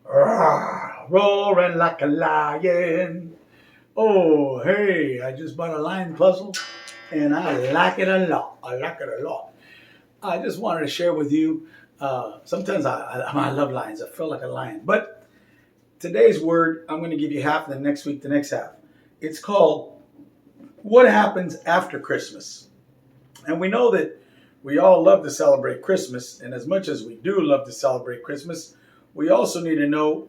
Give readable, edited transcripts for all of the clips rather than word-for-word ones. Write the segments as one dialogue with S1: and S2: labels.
S1: Roaring like a lion. Oh, hey, I just bought a lion puzzle and I like it a lot. I like it a lot. I just wanted to share with you. Sometimes I love lions. I feel like a lion. But today's word, I'm going to give you half, and then next week, the next half. It's called What Happens After Christmas. And we know that we all love to celebrate Christmas. And as much as we do love to celebrate Christmas, we also need to know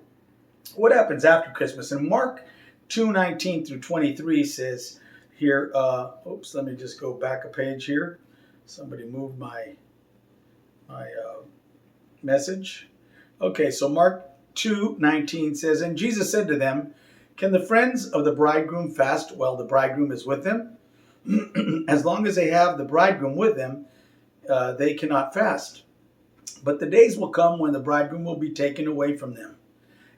S1: what happens after Christmas. And Mark 2:19 through 23 says here, let me just go back a page here. Somebody moved my message. Okay, so Mark 2:19 says, and Jesus said to them, can the friends of the bridegroom fast while the bridegroom is with them? As long as they have the bridegroom with them, they cannot fast. But the days will come when the bridegroom will be taken away from them,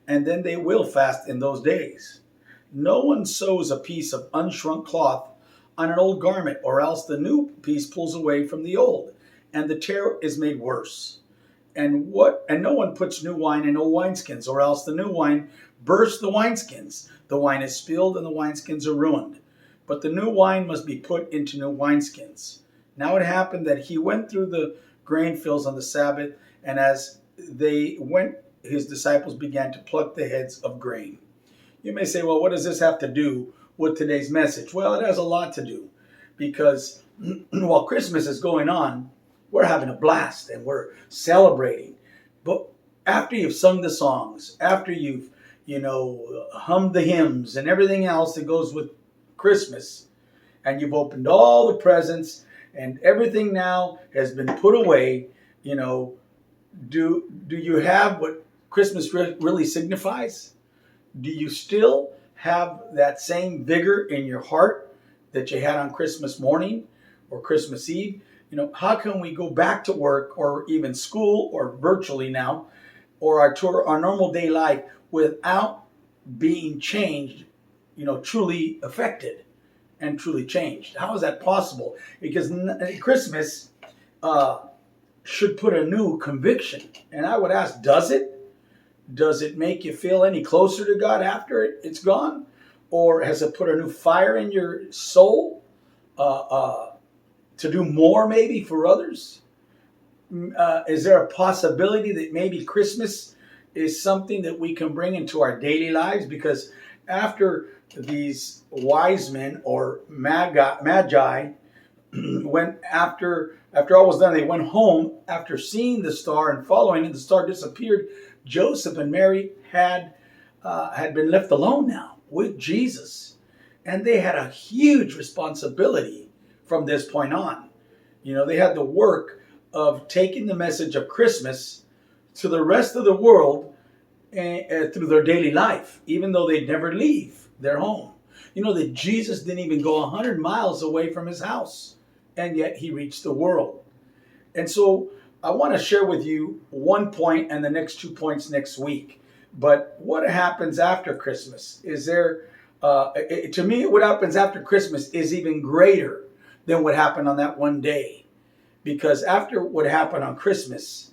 S1: and then they will fast in those days. No one sews a piece of unshrunk cloth on an old garment, or else the new piece pulls away from the old, and the tear is made worse. And no one puts new wine in old wineskins, or else the new wine bursts the wineskins. The wine is spilled, and the wineskins are ruined. But the new wine must be put into new wineskins. Now it happened that he went through the grain fields on the Sabbath, and as they went, his disciples began to pluck the heads of grain. You may say, well, what does this have to do with today's message? Well, it has a lot to do, because while Christmas is going on, we're having a blast and we're celebrating. But after you've sung the songs, after you've, hummed the hymns and everything else that goes with Christmas, and you've opened all the presents and everything now has been put away, do you have what Christmas really signifies? Do you still have that same vigor in your heart that you had on Christmas morning or Christmas Eve? How can we go back to work or even school or virtually now, or our normal day life without being changed, truly affected and truly changed? How is that possible? Because Christmas should put a new conviction. And I would ask, does it? Does it make you feel any closer to God after it's gone? Or has it put a new fire in your soul to do more maybe for others? Is there a possibility that maybe Christmas is something that we can bring into our daily lives? Because after these wise men or magi went after all was done, they went home after seeing the star and following it. The star disappeared. Joseph and Mary had been left alone now with Jesus, and they had a huge responsibility from this point on. They had the work of taking the message of Christmas to the rest of the world through their daily life, even though they'd never leave their home. That Jesus didn't even go 100 miles away from his house, and yet he reached the world. And so I want to share with you one point and the next 2 points next week. But what happens after Christmas? Is there, to me, what happens after Christmas is even greater than what happened on that one day. Because after what happened on Christmas,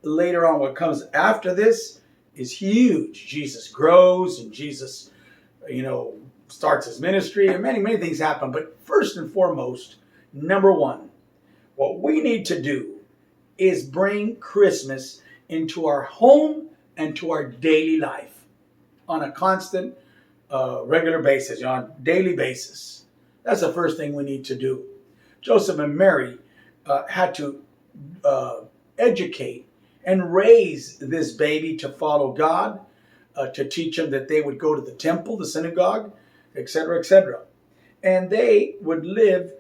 S1: later on what comes after this is huge. Jesus grows and Jesus, starts his ministry, and many, many things happen. But first and foremost, number one, what we need to do is bring Christmas into our home and to our daily life on a constant, regular basis, on a daily basis. That's the first thing we need to do. Joseph and Mary had to educate and raise this baby to follow God, to teach them that they would go to the temple, the synagogue, etc., etc. And they would live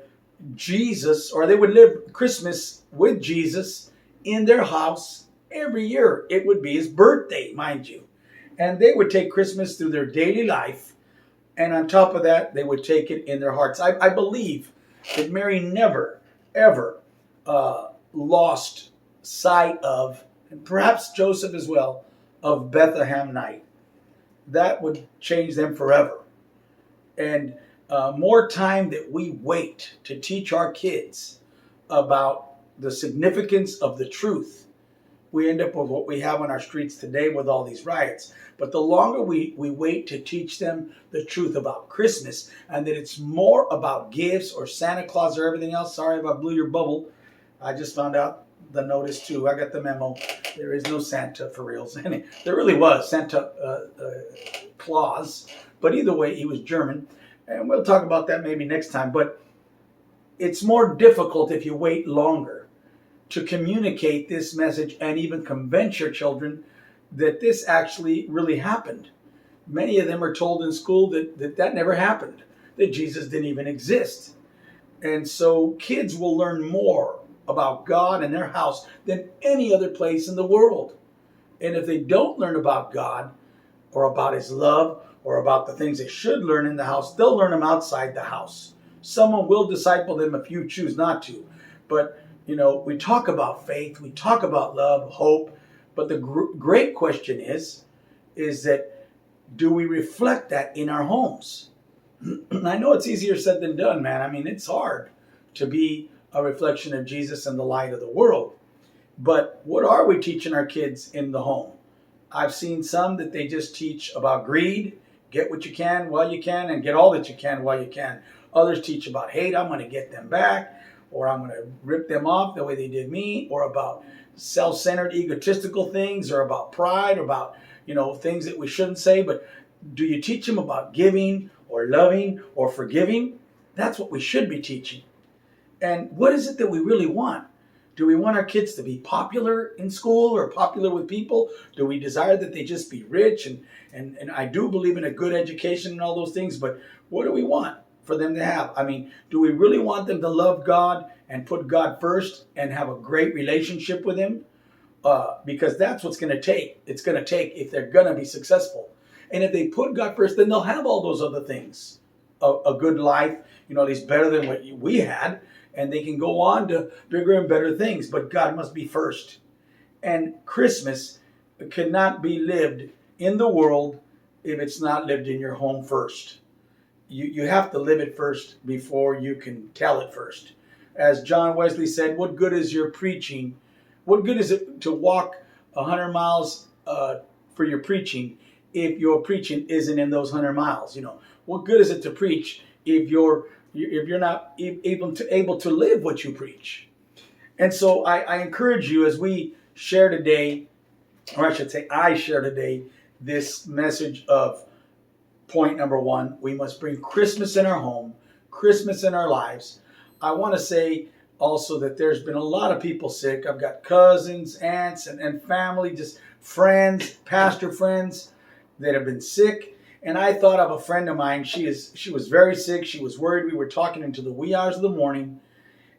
S1: Christmas with Jesus in their house every year. It would be his birthday, mind you. And they would take Christmas through their daily life. And on top of that, they would take it in their hearts. I believe that Mary never, ever lost sight of, and perhaps Joseph as well, of Bethlehem night. That would change them forever. And more time that we wait to teach our kids about the significance of the truth we end up with what we have on our streets today with all these riots. But the longer we wait to teach them the truth about Christmas, and that it's more about gifts or Santa Claus or everything else. Sorry if I blew your bubble. I just found out the notice too. I got the memo. There is no Santa for reals. There really was Santa Claus, but either way, he was German. And we'll talk about that maybe next time. But it's more difficult if you wait longer to communicate this message and even convince your children that this actually really happened. Many of them are told in school that never happened, that Jesus didn't even exist. And so kids will learn more about God and their house than any other place in the world. And if they don't learn about God or about his love or about the things they should learn in the house, they'll learn them outside the house. Someone will disciple them if you choose not to. But we talk about faith, we talk about love, hope, but the great question is that do we reflect that in our homes? I know it's easier said than done, man. I mean, it's hard to be a reflection of Jesus and the light of the world. But what are we teaching our kids in the home? I've seen some that they just teach about greed, get what you can while you can, and get all that you can while you can. Others teach about hate, I'm going to get them back, or I'm going to rip them off the way they did me, or about self-centered, egotistical things, or about pride, or about, things that we shouldn't say. But do you teach them about giving or loving or forgiving? That's what we should be teaching. And what is it that we really want? Do we want our kids to be popular in school or popular with people? Do we desire that they just be rich? And I do believe in a good education and all those things, but what do we want for them to have? I mean, do we really want them to love God and put God first and have a great relationship with him? Because that's what's going to take. It's going to take if they're going to be successful. And if they put God first, then they'll have all those other things. A good life, at least better than what we had. And they can go on to bigger and better things. But God must be first. And Christmas cannot be lived in the world if it's not lived in your home first. You have to live it first before you can tell it first. As John Wesley said, what good is your preaching? What good is it to walk 100 miles for your preaching if your preaching isn't in those 100 miles? What good is it to preach if you're not able to live what you preach? And so I encourage you as we share today, or I should say I share today, this message of point number 1, we must bring Christmas in our home, Christmas in our lives. I want to say also that there's been a lot of people sick. I've got cousins, aunts, and family, just friends, pastor friends that have been sick. And I thought of a friend of mine. She was very sick. She was worried. We were talking into the wee hours of the morning.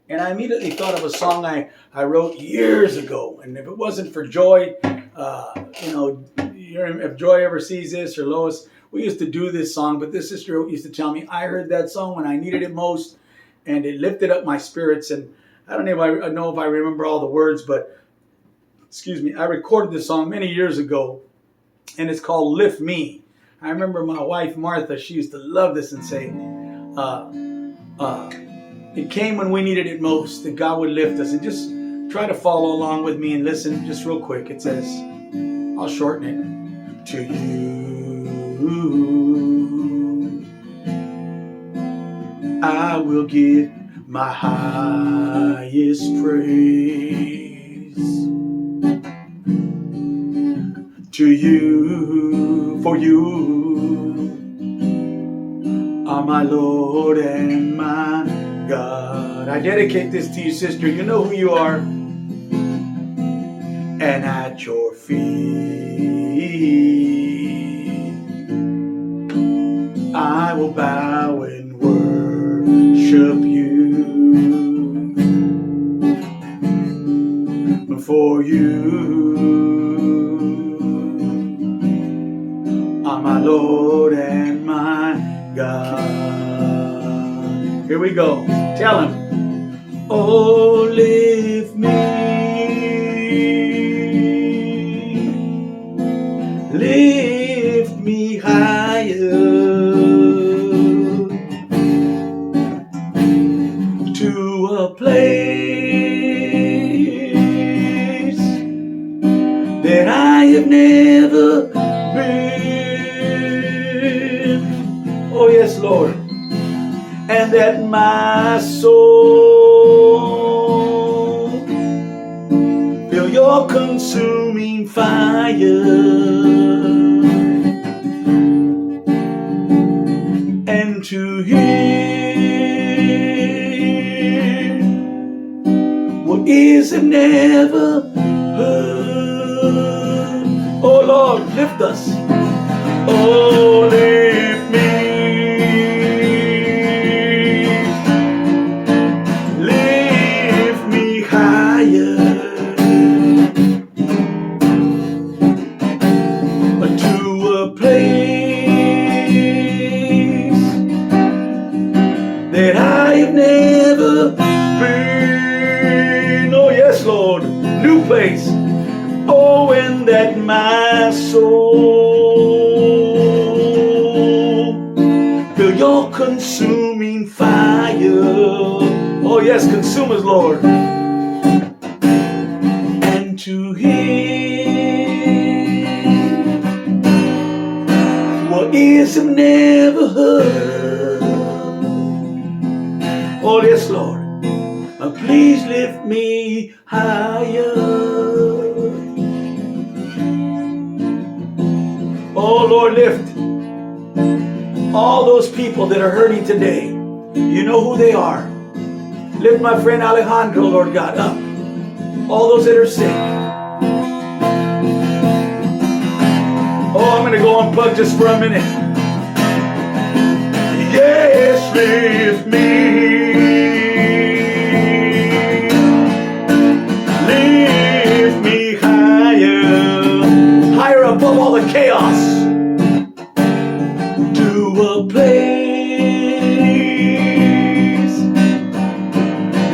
S1: And I immediately thought of a song I wrote years ago. And if it wasn't for Joy, if Joy ever sees this, or Lois, we used to do this song. But this sister used to tell me, I heard that song when I needed it most. And it lifted up my spirits. And I don't know if I remember all the words, but I recorded this song many years ago. And it's called Lift Me. I remember my wife, Martha, she used to love this and say, it came when we needed it most, that God would lift us. And just try to follow along with me and listen just real quick. It says, I'll shorten it. To you, I will give my highest praise. To you, for you are my Lord and my God. I dedicate this to you, sister. You know who you are. And at your feet I will bow and worship you. For you are my Lord and my God. Here we go. Tell him. Oh, lift me. Lift me higher to a place been. Oh yes, Lord. And that my soul feel your consuming fire. And to hear what is and never heard. Oh Lord, lift us. Oh, lift me. Lift me higher to a place that I have never been. Oh yes, Lord, new place. Oh, and that my soul feel your consuming fire. Oh yes, consume us, Lord. And to hear what ears have never heard. Oh yes, Lord. Please lift me higher. Oh Lord, lift all those people that are hurting today. You know who they are. Lift my friend Alejandro, Lord God, up. All those that are sick. Oh, I'm going to go unplug just for a minute. Yes, lift me. Above all the chaos, to a place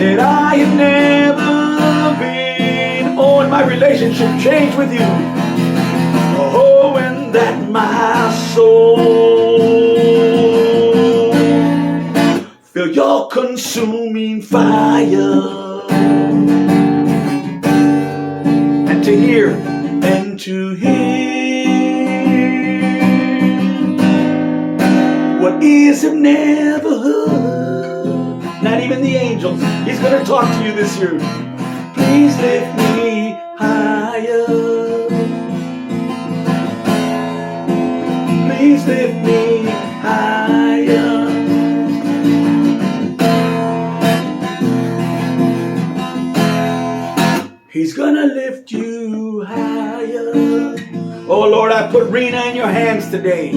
S1: that I have never been. Oh, and my relationship changed with you. Oh, and that my soul feel your consuming fire. And to hear, and to hear what ears have never heard. Not even the angels. He's going to talk to you this year. Please lift me higher. Please lift me higher. He's going to lift you higher. Oh Lord, I put Rena in your hands today.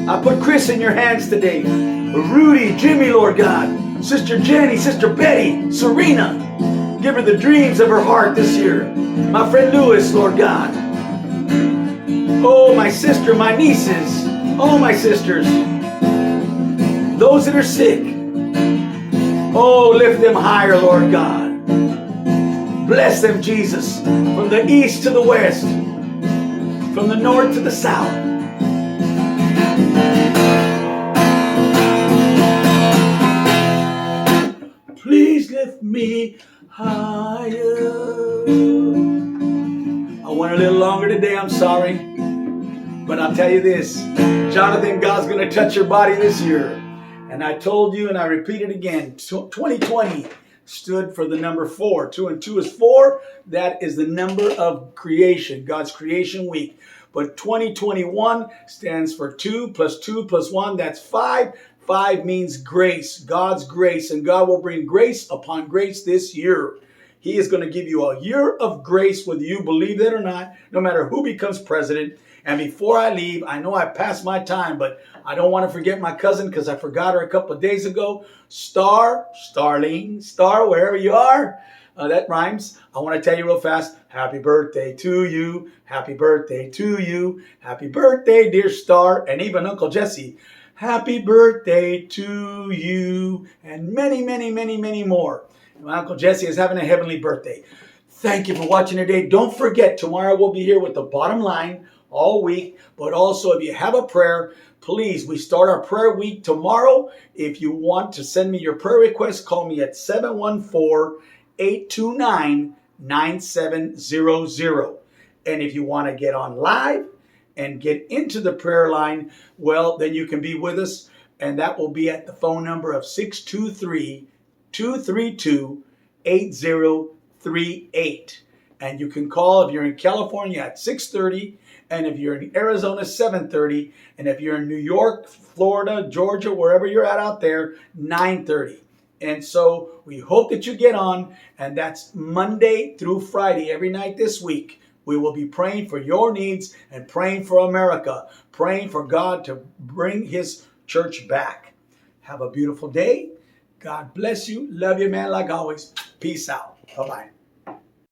S1: I put Chris in your hands today. Rudy, Jimmy, Lord God. Sister Jenny, Sister Betty, Serena. Give her the dreams of her heart this year. My friend Lewis, Lord God. Oh, my sister, my nieces. Oh, my sisters. Those that are sick. Oh, lift them higher, Lord God. Bless them, Jesus. From the east to the west. From the north to the south. Please lift me higher. I went a little longer today, I'm sorry. But I'll tell you this, Jonathan, God's going to touch your body this year. And I told you and I repeat it again, 2020 stood for the number 4. 2 and 2 is 4. That is the number of creation, God's creation week. But 2021 stands for 2 plus 2 plus 1. That's 5. 5 means grace, God's grace. And God will bring grace upon grace this year. He is going to give you a year of grace, whether you believe it or not, no matter who becomes president. And before I leave, I know I passed my time, but I don't want to forget my cousin because I forgot her a couple of days ago. Starling, wherever you are. That rhymes. I want to tell you real fast. Happy birthday to you. Happy birthday to you. Happy birthday, dear Star. And even Uncle Jesse. Happy birthday to you. And many, many, many, many more. My Uncle Jesse is having a heavenly birthday. Thank you for watching today. Don't forget, tomorrow we'll be here with the bottom line all week. But also, if you have a prayer, please, we start our prayer week tomorrow. If you want to send me your prayer request, call me at 714-829-9700. And if you want to get on live, and get into the prayer line, well, then you can be with us. And that will be at the phone number of 623-232-8038. And you can call if you're in California at 6:30, and if you're in Arizona, 7:30, and if you're in New York, Florida, Georgia, wherever you're at out there, 9:30. And so we hope that you get on, and that's Monday through Friday, every night this week. We will be praying for your needs and praying for America, praying for God to bring his church back. Have a beautiful day. God bless you. Love you, man, like always. Peace out. Bye-bye.